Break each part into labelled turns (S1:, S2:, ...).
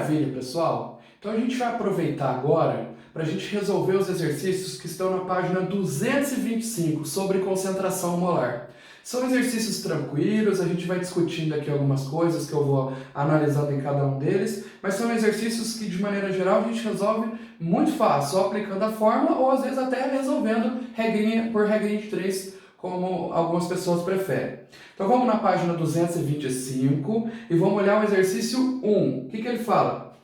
S1: Maravilha, pessoal! Então a gente vai aproveitar agora para a gente resolver os exercícios que estão na página 225 sobre concentração molar. São exercícios tranquilos, a gente vai discutindo aqui algumas coisas que eu vou analisando em cada um deles, mas são exercícios que de maneira geral a gente resolve muito fácil, só aplicando a fórmula ou às vezes até resolvendo regrinha por regrinha de 3, como algumas pessoas preferem. Então vamos na página 225 e vamos olhar o exercício 1. O que ele fala?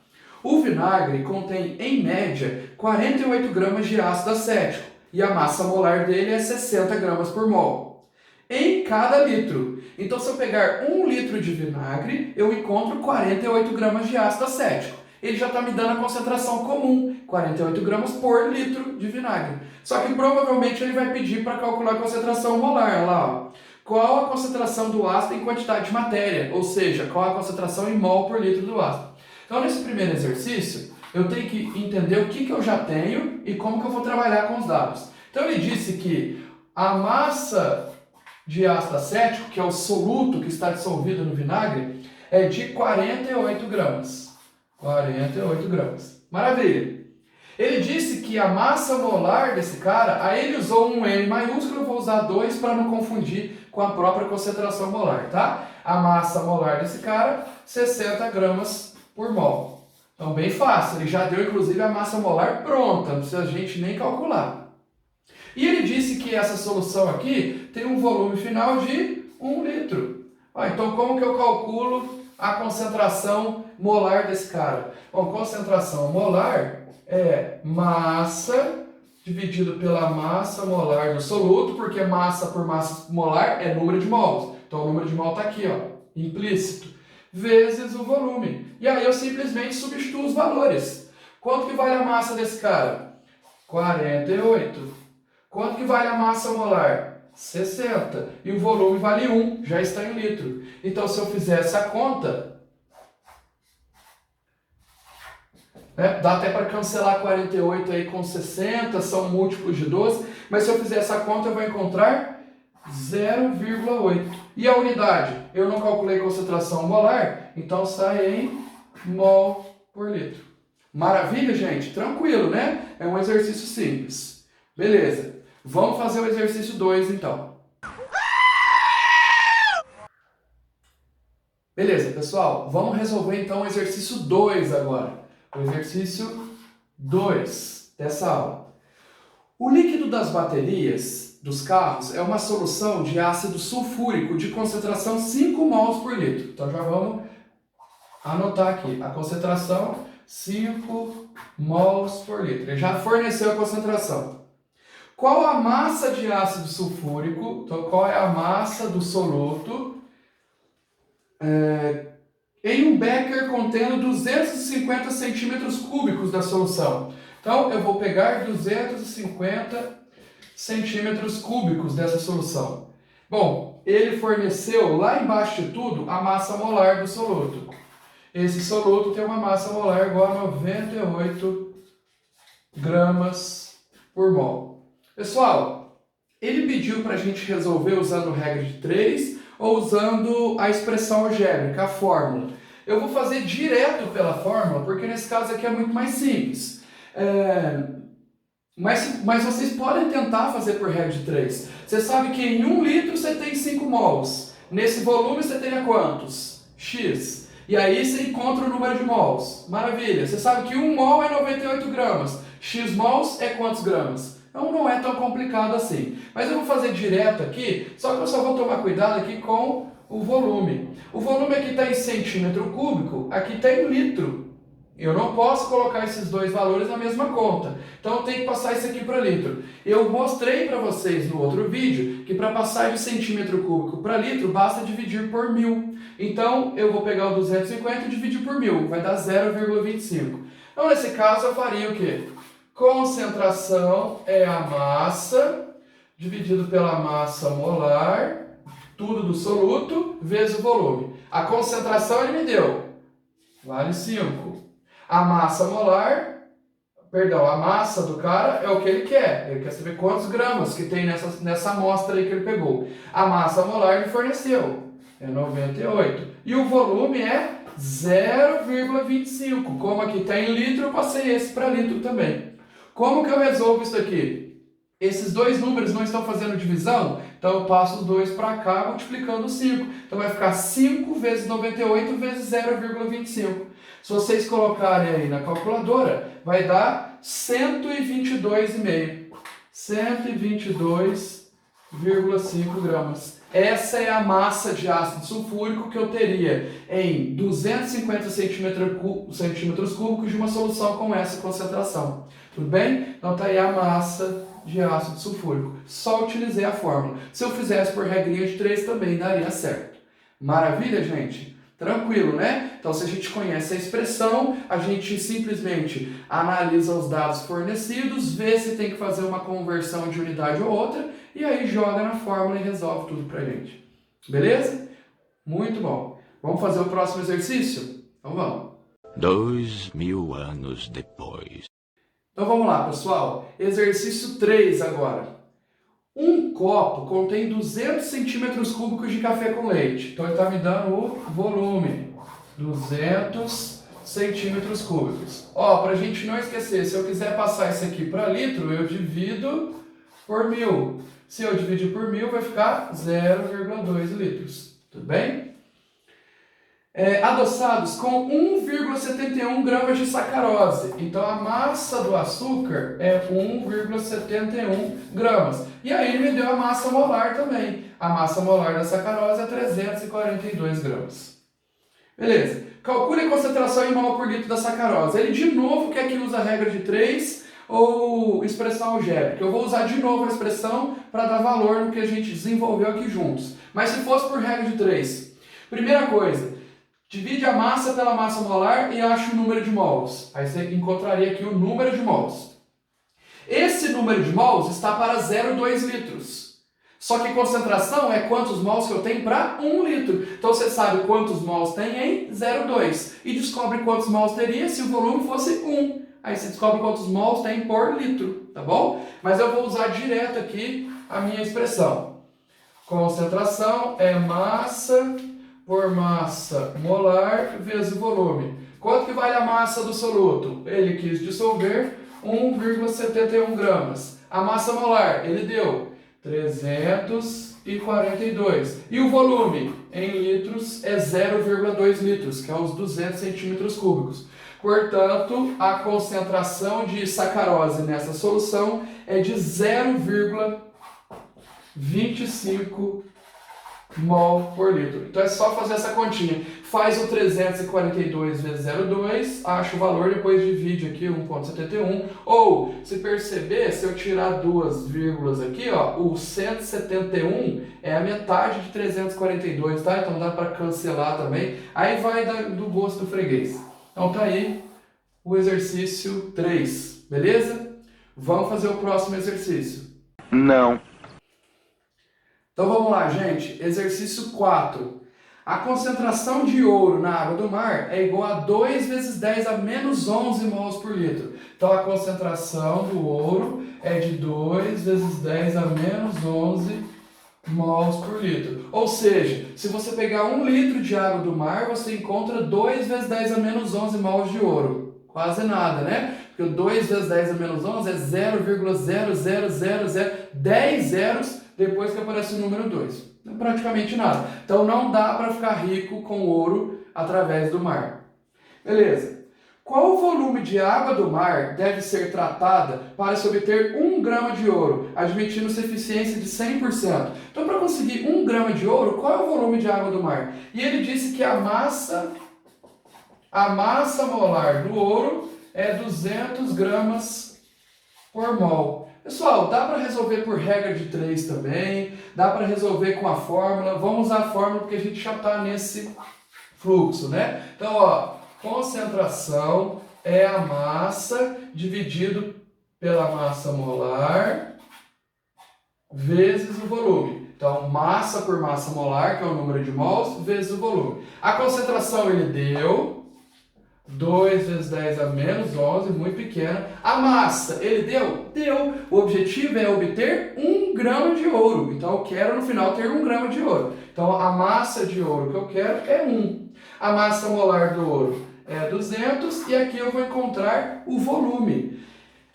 S1: O vinagre contém, em média, 48 gramas de ácido acético e a massa molar dele é 60 gramas por mol em cada litro. Então, se eu pegar 1 litro de vinagre, eu encontro 48 gramas de ácido acético. Ele já está me dando a concentração comum, 48 gramas por litro de vinagre. Só que provavelmente ele vai pedir para calcular a concentração molar. Olha lá, ó. Qual a concentração do ácido em quantidade de matéria? Ou seja, qual a concentração em mol por litro do ácido? Então, nesse primeiro exercício, eu tenho que entender o que eu já tenho e como que eu vou trabalhar com os dados. Então, ele disse que a massa de ácido acético, que é o soluto que está dissolvido no vinagre, é de 48 gramas. 48 gramas. Maravilha! Ele disse que a massa molar desse cara, aí ele usou um M maiúsculo, eu vou usar 2 para não confundir com a própria concentração molar, tá? A massa molar desse cara, 60 gramas por mol. Então, bem fácil, ele já deu inclusive a massa molar pronta, não precisa a gente nem calcular. E ele disse que essa solução aqui tem um volume final de 1 litro. Então, como que eu calculo a concentração molar desse cara? Bom, concentração molar é massa dividido pela massa molar do soluto, porque massa por massa molar é número de mols. Então, o número de mol está aqui, ó, implícito, vezes o volume. E aí eu simplesmente substituo os valores. Quanto que vale a massa desse cara? 48. Quanto que vale a massa molar? 60. E o volume vale 1, já está em litro. Então, se eu fizer essa conta, dá até para cancelar 48 aí com 60, são múltiplos de 12, mas se eu fizer essa conta eu vou encontrar 0,8. E a unidade? Eu não calculei concentração molar, então sai em mol por litro. Maravilha, gente? Tranquilo, né? É um exercício simples. Beleza. Vamos fazer o exercício 2, então. Beleza, pessoal. Vamos resolver, então, o exercício 2 agora. O exercício 2 dessa aula. O líquido das baterias dos carros é uma solução de ácido sulfúrico de concentração 5 mols por litro. Então, já vamos anotar aqui. A concentração 5 mols por litro. Ele já forneceu a concentração. Qual a massa de ácido sulfúrico? Então, qual é a massa do soluto em um becker contendo 250 centímetros cúbicos da solução? Então, eu vou pegar 250 centímetros cúbicos dessa solução. Bom, ele forneceu lá embaixo de tudo a massa molar do soluto. Esse soluto tem uma massa molar igual a 98 gramas por mol. Pessoal, ele pediu para a gente resolver usando regra de 3 ou usando a expressão algébrica, a fórmula. Eu vou fazer direto pela fórmula, porque nesse caso aqui é muito mais simples. Mas vocês podem tentar fazer por regra de 3. Você sabe que em 1 litro você tem 5 mols. Nesse volume você teria quantos? X. E aí você encontra o número de mols. Maravilha. Você sabe que 1 mol é 98 gramas. X mols é quantos gramas? Então não é tão complicado assim. Mas eu vou fazer direto aqui, só que eu só vou tomar cuidado aqui com o volume. O volume aqui está em centímetro cúbico, aqui está em litro. Eu não posso colocar esses dois valores na mesma conta. Então eu tenho que passar isso aqui para litro. Eu mostrei para vocês no outro vídeo que para passar de centímetro cúbico para litro basta dividir por 1000. Então eu vou pegar o 250 e dividir por 1000, vai dar 0,25. Então nesse caso eu faria o quê? Concentração é a massa dividido pela massa molar, tudo do soluto, vezes o volume. A concentração ele me deu, vale 5. A massa molar, a massa do cara é o que ele quer saber quantos gramas que tem nessa amostra aí que ele pegou. A massa molar ele forneceu, é 98. E o volume é 0,25. Como aqui está em litro, eu passei esse para litro também. Como que eu resolvo isso aqui? Esses dois números não estão fazendo divisão, então eu passo os 2 para cá multiplicando 5. Então vai ficar 5 vezes 98 vezes 0,25. Se vocês colocarem aí na calculadora, vai dar 122,5. 122,5 gramas. Essa é a massa de ácido sulfúrico que eu teria em 250 centímetros cúbicos de uma solução com essa concentração. Tudo bem? Então está aí a massa de ácido sulfúrico. Só utilizei a fórmula. Se eu fizesse por regrinha de 3 também daria certo. Maravilha, gente? Tranquilo, né? Então, se a gente conhece a expressão, a gente simplesmente analisa os dados fornecidos, vê se tem que fazer uma conversão de unidade ou outra, e aí joga na fórmula e resolve tudo pra gente. Beleza? Muito bom. Vamos fazer o próximo exercício? Então vamos.
S2: 2000 anos depois.
S1: Então vamos lá, pessoal. Exercício 3 agora. Um copo contém 200 centímetros cúbicos de café com leite. Então ele está me dando o volume. 200 centímetros cúbicos. Ó, para a gente não esquecer, se eu quiser passar isso aqui para litro, eu divido por 1000. Se eu dividir por 1000, vai ficar 0,2 litros. Tudo bem? Adoçados com 1,71 gramas de sacarose. Então a massa do açúcar é 1,71 gramas. E aí ele me deu a massa molar também. A massa molar da sacarose é 342 gramas. Beleza. Calcule a concentração em mol por litro da sacarose. Ele de novo quer que use a regra de 3 ou expressão algébrica. Eu vou usar de novo a expressão para dar valor no que a gente desenvolveu aqui juntos. Mas se fosse por regra de 3. Primeira coisa. Divide a massa pela massa molar e acha o número de mols. Aí você encontraria aqui o número de mols. Esse número de mols está para 0,2 litros. Só que concentração é quantos mols que eu tenho para 1 litro. Então você sabe quantos mols tem em 0,2. E descobre quantos mols teria se o volume fosse 1. Aí você descobre quantos mols tem por litro, tá bom? Mas eu vou usar direto aqui a minha expressão. Concentração é massa por massa molar vezes o volume. Quanto que vale a massa do soluto? Ele quis dissolver 1,71 gramas. A massa molar, ele deu 342. E o volume, em litros, é 0,2 litros, que é os 200 centímetros cúbicos. Portanto, a concentração de sacarose nessa solução é de 0,25 mol por litro. Então é só fazer essa continha. Faz o 342 vezes 0,2, acha o valor, depois divide aqui 1,71. Ou, se perceber, se eu tirar duas vírgulas aqui, ó, o 171 é a metade de 342, tá? Então dá para cancelar também. Aí vai do gosto do freguês. Então tá aí o exercício 3, beleza? Vamos fazer o próximo exercício.
S2: Não.
S1: Então vamos lá, gente. Exercício 4. A concentração de ouro na água do mar é igual a 2 vezes 10 a menos 11 mols por litro. Então a concentração do ouro é de 2 vezes 10 a menos 11 mols por litro. Ou seja, se você pegar 1 litro de água do mar, você encontra 2 vezes 10 a menos 11 mols de ouro. Quase nada, né? Porque 2 vezes 10 a menos 11 é 0,0000, 10 zeros depois que aparece o número 2. Não é praticamente nada. Então não dá para ficar rico com ouro através do mar. Beleza. Qual o volume de água do mar deve ser tratada para se obter 1 grama de ouro, admitindo-se eficiência de 100%? Então, para conseguir 1 grama de ouro, qual é o volume de água do mar? E ele disse que a massa molar do ouro é 200 gramas por mol. Pessoal, dá para resolver por regra de 3 também, dá para resolver com a fórmula. Vamos usar a fórmula porque a gente já está nesse fluxo, né? Então, ó, concentração é a massa dividido pela massa molar vezes o volume. Então, massa por massa molar, que é o número de mols, vezes o volume. A concentração ele deu, 2 vezes 10 a menos 11, muito pequena. A massa, ele deu? Deu. O objetivo é obter 1 grama de ouro. Então eu quero no final ter 1 grama de ouro. Então a massa de ouro que eu quero é 1. A massa molar do ouro é 200 e aqui eu vou encontrar o volume.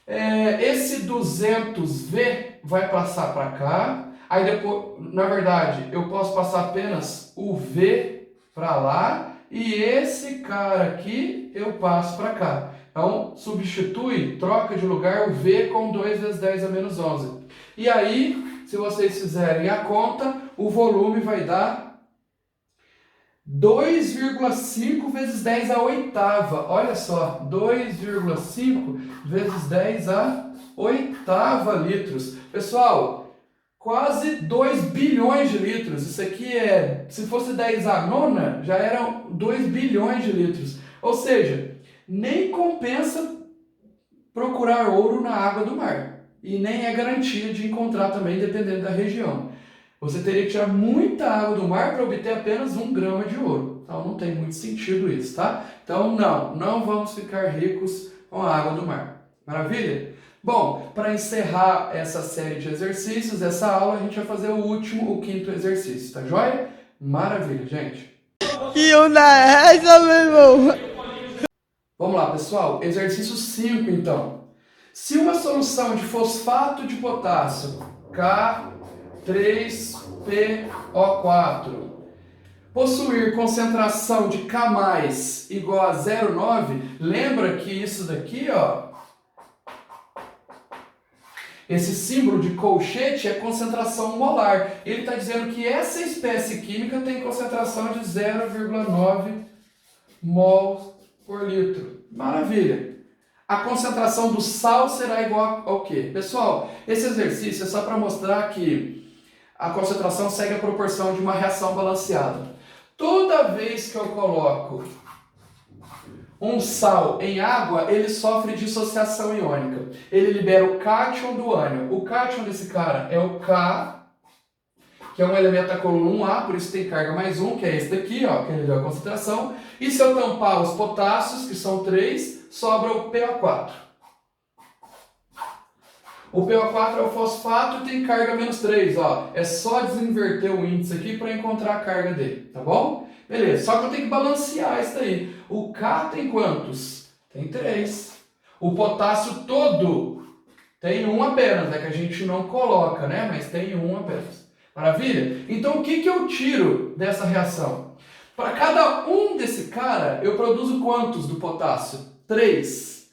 S1: Esse 200V vai passar para cá. Aí depois, na verdade, eu posso passar apenas o V para lá. E esse cara aqui eu passo para cá. Então, substitui, troca de lugar o V com 2 vezes 10 a menos 11. E aí, se vocês fizerem a conta, o volume vai dar 2,5 vezes 10 a oitava. Olha só, 2,5 vezes 10 a oitava litros. Pessoal, quase 2 bilhões de litros. Isso aqui se fosse 10 a nona, já eram 2 bilhões de litros. Ou seja, nem compensa procurar ouro na água do mar. E nem é garantia de encontrar também, dependendo da região. Você teria que tirar muita água do mar para obter apenas 1 grama de ouro. Então não tem muito sentido isso, tá? Então não vamos ficar ricos com a água do mar. Maravilha? Bom, para encerrar essa série de exercícios, essa aula, a gente vai fazer o último, o 5º exercício, tá joia? Maravilha, gente!
S3: Que onda é essa, meu irmão?
S1: Vamos lá, pessoal. Exercício 5, então. Se uma solução de fosfato de potássio, K3PO4, possuir concentração de K+ igual a 0,9, lembra que isso daqui, ó, esse símbolo de colchete é concentração molar. Ele está dizendo que essa espécie química tem concentração de 0,9 mol por litro. Maravilha! A concentração do sal será igual ao quê? Pessoal, esse exercício é só para mostrar que a concentração segue a proporção de uma reação balanceada. Toda vez que eu coloco um sal em água, ele sofre dissociação iônica. Ele libera o cátion do ânion. O cátion desse cara é o K, que é um elemento da coluna 1A, por isso tem carga mais 1, que é esse daqui, ó, que ele deu a concentração. E se eu tampar os potássios, que são 3, sobra o PO4. O PO4 é o fosfato e tem carga menos 3, ó. É só desinverter o índice aqui para encontrar a carga dele, tá bom? Beleza, só que eu tenho que balancear isso daí. O K tem quantos? Tem 3. O potássio todo tem 1 apenas, que a gente não coloca, né? Mas tem 1 apenas. Maravilha? Então o que eu tiro dessa reação? Para cada um desse cara, eu produzo quantos do potássio? 3.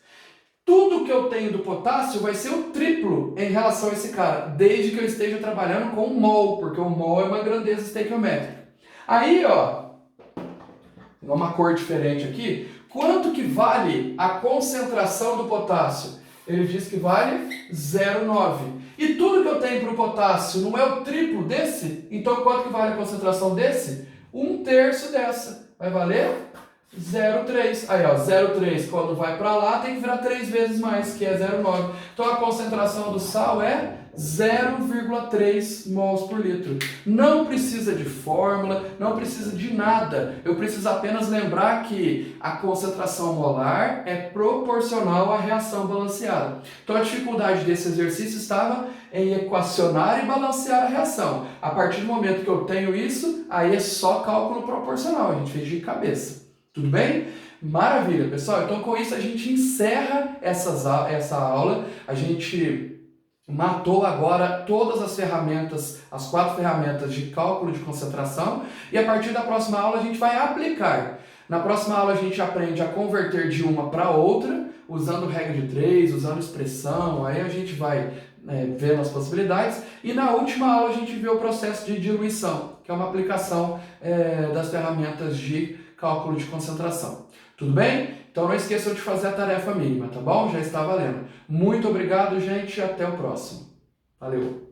S1: Tudo que eu tenho do potássio vai ser o triplo em relação a esse cara, desde que eu esteja trabalhando com mol, porque o mol é uma grandeza estequiométrica. Aí, ó, uma cor diferente aqui, quanto que vale a concentração do potássio? Ele diz que vale 0,9. E tudo que eu tenho para o potássio não é o triplo desse? Então quanto que vale a concentração desse? 1/3 dessa. Vai valer 0,3. Aí, ó, 0,3 quando vai para lá tem que virar 3 vezes mais, que é 0,9. Então a concentração do sal é 0,3 mols por litro. Não precisa de fórmula, não precisa de nada. Eu preciso apenas lembrar que a concentração molar é proporcional à reação balanceada. Então a dificuldade desse exercício estava em equacionar e balancear a reação. A partir do momento que eu tenho isso, aí é só cálculo proporcional, a gente fez de cabeça. Tudo bem? Maravilha, pessoal. Então com isso a gente encerra essa aula. A gente matou agora todas as ferramentas, as 4 ferramentas de cálculo de concentração, e a partir da próxima aula a gente vai aplicar. Na próxima aula a gente aprende a converter de uma para outra, usando regra de 3, usando expressão, aí a gente vai vendo as possibilidades, e na última aula a gente vê o processo de diluição, que é uma aplicação das ferramentas de cálculo de concentração. Tudo bem? Então não esqueçam de fazer a tarefa mínima, tá bom? Já está valendo. Muito obrigado, gente, e até o próximo. Valeu!